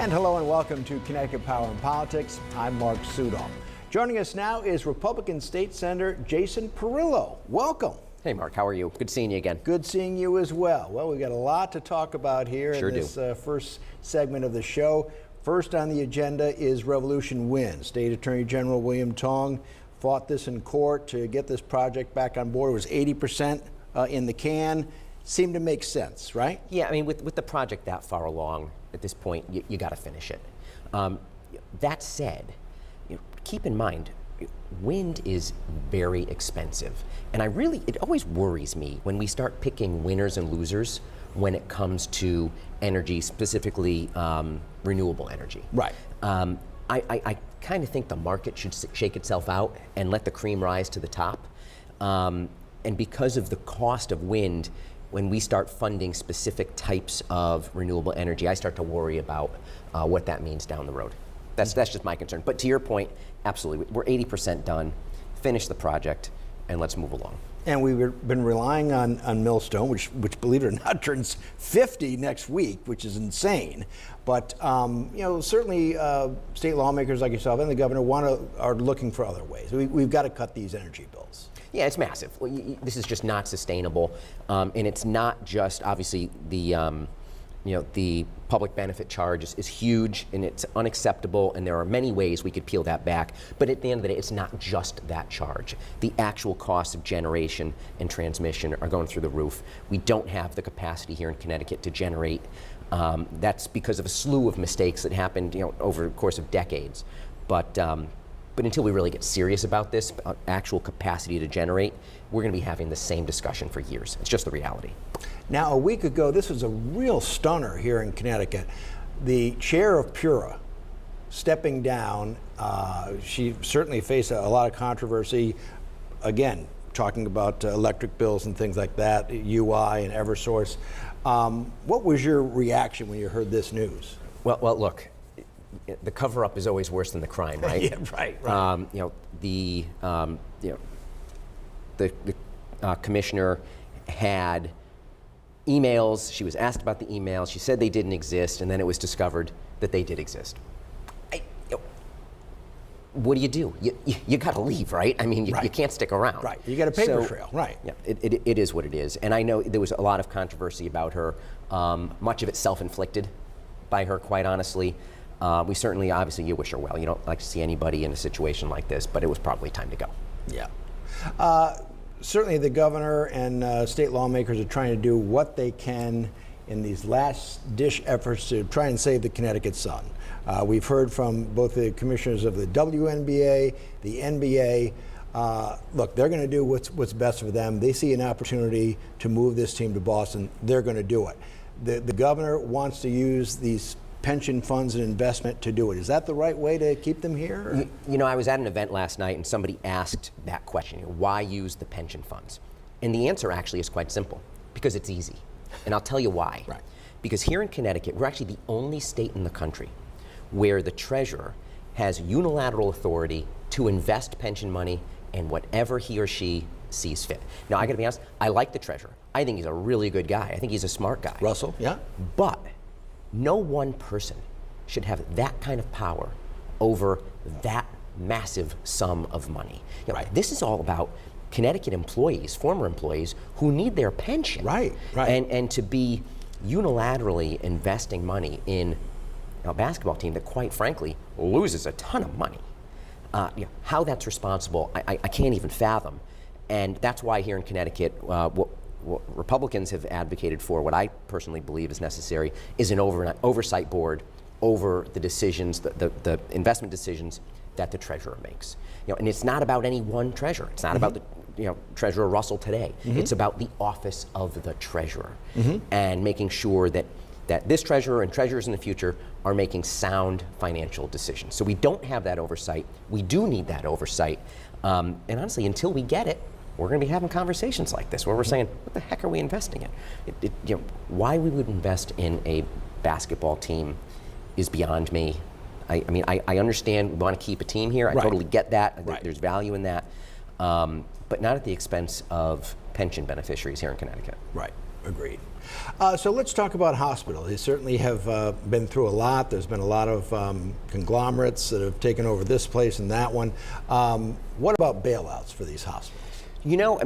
And hello and welcome to Connecticut Power and Politics. I'm Mark Sudol. Joining us now is Republican State Senator Jason Perillo. Welcome. Hey Mark, how are you? Good seeing you again. Good seeing you as well. Well, we've got a lot to talk about here in this first segment of the show. First on the agenda is Revolution Wind. State Attorney General William Tong fought this in court to get this project back on board. It was 80% in the can. Seemed to make sense, right? Yeah, I mean, with the project that far along at this point, you got to finish it. That said, keep in mind, wind is very expensive. And it always worries me when we start picking winners and losers when it comes to energy, specifically renewable energy. Right. I kind of think the market should shake itself out and let the cream rise to the top. And because of the cost of wind, when we start funding specific types of renewable energy, I start to worry about what that means down the road. That's just my concern. But to your point, absolutely, we're 80% done. Finish the project, and let's move along. And we've been relying on Millstone, which believe it or not, turns 50 next week, which is insane. But certainly state lawmakers like yourself and the governor are looking for other ways. We've got to cut these energy bills. Yeah, it's massive. This is just not sustainable, and it's not just obviously the public benefit charge is huge and it's unacceptable, and there are many ways we could peel that back. But at the end of the day, it's not just that charge. The actual costs of generation and transmission are going through the roof. We don't have the capacity here in Connecticut to generate. That's because of a slew of mistakes that happened, over the course of decades. But until we really get serious about this, actual capacity to generate, we're going to be having the same discussion for years. It's just the reality. Now, a week ago, this was a real stunner here in Connecticut. The chair of PURA stepping down. She certainly faced a lot of controversy. Again, talking about electric bills and things like that, UI and Eversource. What was your reaction when you heard this news? Well, look. The cover-up is always worse than the crime, right? Yeah, right. The commissioner had emails. She was asked about the emails. She said they didn't exist, and then it was discovered that they did exist. What do? You got to leave, right? I mean, you can't stick around. Right. You got a paper trail, right? Yeah, it is what it is. And I know there was a lot of controversy about her. Much of it self-inflicted by her, quite honestly. We certainly, obviously, you wish her well. You don't like to see anybody in a situation like this, but it was probably time to go. Yeah. Certainly the governor and state lawmakers are trying to do what they can in these last-ditch efforts to try and save the Connecticut sun. We've heard from both the commissioners of the WNBA, the NBA. Look, they're going to do what's best for them. They see an opportunity to move this team to Boston. They're going to do it. The governor wants to use these pension funds and investment to do it. Is that the right way to keep them here? I was at an event last night and somebody asked that question, why use the pension funds? And the answer actually is quite simple, because it's easy. And I'll tell you why. Right. Because here in Connecticut, we're actually the only state in the country where the treasurer has unilateral authority to invest pension money in whatever he or she sees fit. Now, I gotta be honest, I like the treasurer. I think he's a really good guy. I think he's a smart guy. Russell, yeah. But no one person should have that kind of power over that massive sum of money. This is all about Connecticut employees, former employees, who need their pension. Right. And to be unilaterally investing money in a basketball team that, quite frankly, loses a ton of money. How that's responsible, I can't even fathom. And that's why here in Connecticut, what Republicans have advocated for, what I personally believe is necessary, is an oversight board over the decisions, the investment decisions that the treasurer makes. And it's not about any one treasurer. It's not about the Treasurer Russell today. It's about the office of the treasurer and making sure that this treasurer and treasurers in the future are making sound financial decisions. So we don't have that oversight. We do need that oversight. And honestly, until we get it, we're going to be having conversations like this where we're saying, what the heck are we investing in? Why we would invest in a basketball team is beyond me. I understand we want to keep a team here. I totally get that. There's value in that. But not at the expense of pension beneficiaries here in Connecticut. Right. Agreed. So let's talk about hospitals. They certainly have been through a lot. There's been a lot of conglomerates that have taken over this place and that one. What about bailouts for these hospitals? You know,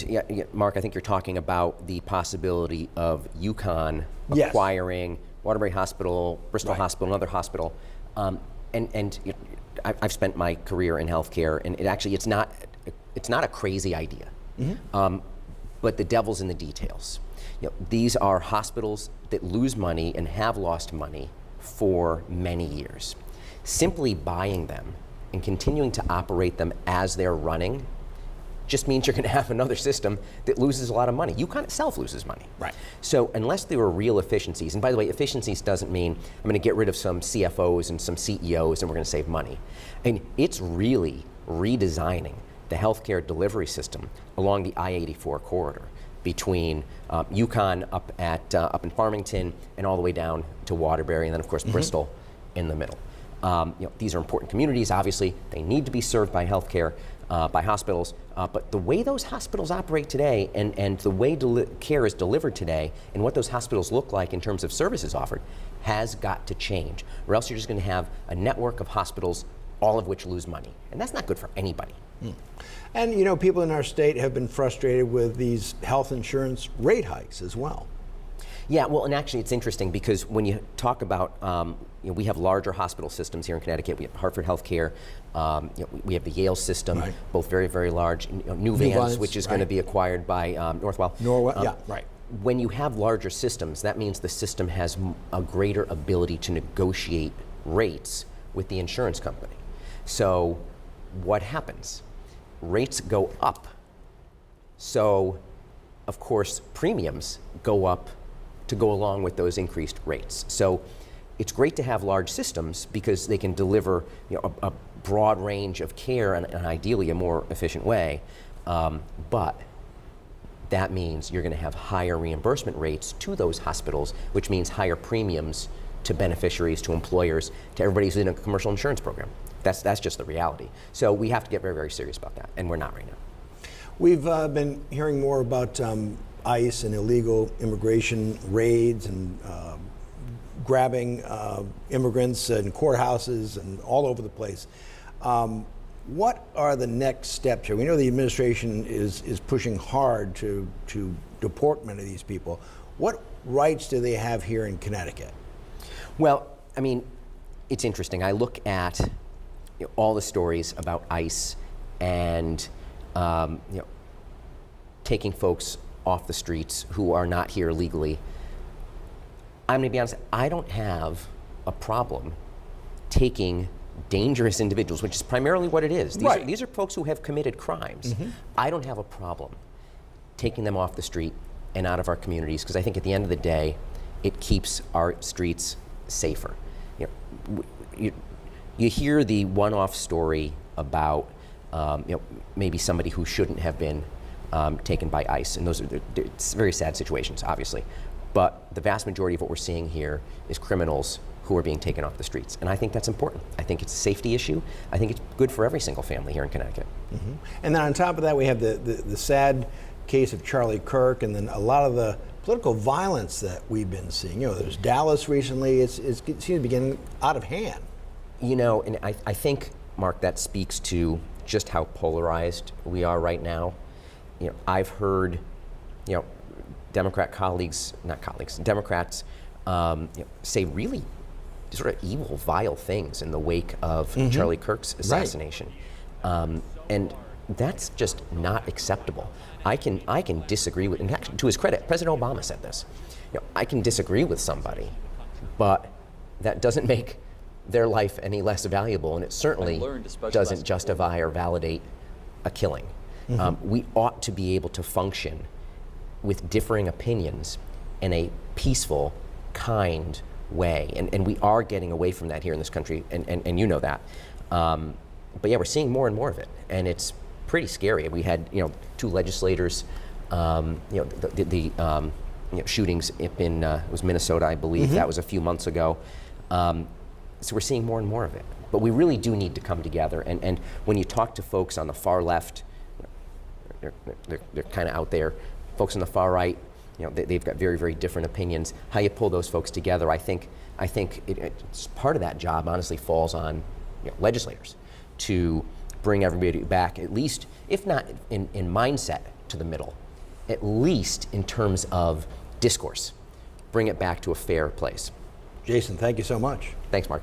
yeah, Mark, I think you're talking about the possibility of UConn Yes. acquiring Waterbury Hospital, Bristol Right. Hospital, another hospital. I've spent my career in healthcare, and it's not a crazy idea. But the devil's in the details. These are hospitals that lose money and have lost money for many years. Simply buying them and continuing to operate them as they're running just means you're going to have another system that loses a lot of money. UConn itself loses money. Right. So unless there are real efficiencies, and by the way, efficiencies doesn't mean I'm going to get rid of some CFOs and some CEOs and we're going to save money. And it's really redesigning the healthcare delivery system along the I-84 corridor between UConn up in Farmington and all the way down to Waterbury, and then of course Bristol in the middle. These are important communities. Obviously, they need to be served by healthcare, by hospitals. But the way those hospitals operate today, and the way care is delivered today, and what those hospitals look like in terms of services offered, has got to change. Or else you're just going to have a network of hospitals, all of which lose money, and that's not good for anybody. And you know, people in our state have been frustrated with these health insurance rate hikes as well. Yeah, well, and actually it's interesting because when you talk about, we have larger hospital systems here in Connecticut. We have Hartford Healthcare, we have the Yale system, Right. both very, very large. New Vans, which is going to be acquired by Northwell. Yeah, right. When you have larger systems, that means the system has a greater ability to negotiate rates with the insurance company. So what happens? Rates go up. So, of course, premiums go up to go along with those increased rates. So it's great to have large systems because they can deliver a broad range of care and ideally a more efficient way. But that means you're going to have higher reimbursement rates to those hospitals, which means higher premiums to beneficiaries, to employers, to everybody who's in a commercial insurance program. That's just the reality. So we have to get very, very serious about that, and we're not right now. We've been hearing more about ICE and illegal immigration raids and grabbing immigrants in courthouses and all over the place. What are the next steps here? We know the administration is pushing hard to deport many of these people. What rights do they have here in Connecticut? Well, I mean, it's interesting. I look at all the stories about ICE and taking folks off the streets who are not here legally. I'm going to be honest, I don't have a problem taking dangerous individuals, which is primarily what it is. These are folks who have committed crimes. I don't have a problem taking them off the street and out of our communities, because I think at the end of the day, it keeps our streets safer. You hear the one-off story about maybe somebody who shouldn't have been taken by ICE, and those are it's very sad situations, obviously. But the vast majority of what we're seeing here is criminals who are being taken off the streets, and I think that's important. I think it's a safety issue. I think it's good for every single family here in Connecticut. And then on top of that, we have the sad case of Charlie Kirk, and then a lot of the political violence that we've been seeing. There's Dallas recently. It seems to be getting out of hand. And I think, Mark, that speaks to just how polarized we are right now. I've heard, Democrats say really sort of evil, vile things in the wake of Charlie Kirk's assassination. Right. And that's just not acceptable. I can disagree with, and actually, to his credit, President Obama said this. I can disagree with somebody, but that doesn't make their life any less valuable, and it certainly doesn't justify or validate a killing. We ought to be able to function with differing opinions in a peaceful, kind way, and we are getting away from that here in this country, and you know that. But yeah, we're seeing more and more of it, and it's pretty scary. We had two legislators, the shootings up in it was Minnesota, I believe. That was a few months ago. So we're seeing more and more of it. But we really do need to come together. And when you talk to folks on the far left, they're kind of out there. Folks on the far right, they've got very, very different opinions. How you pull those folks together, I think it's part of that job. Honestly, falls on legislators to bring everybody back, at least, if not in mindset, to the middle, at least in terms of discourse. Bring it back to a fair place. Jason, thank you so much. Thanks, Mark.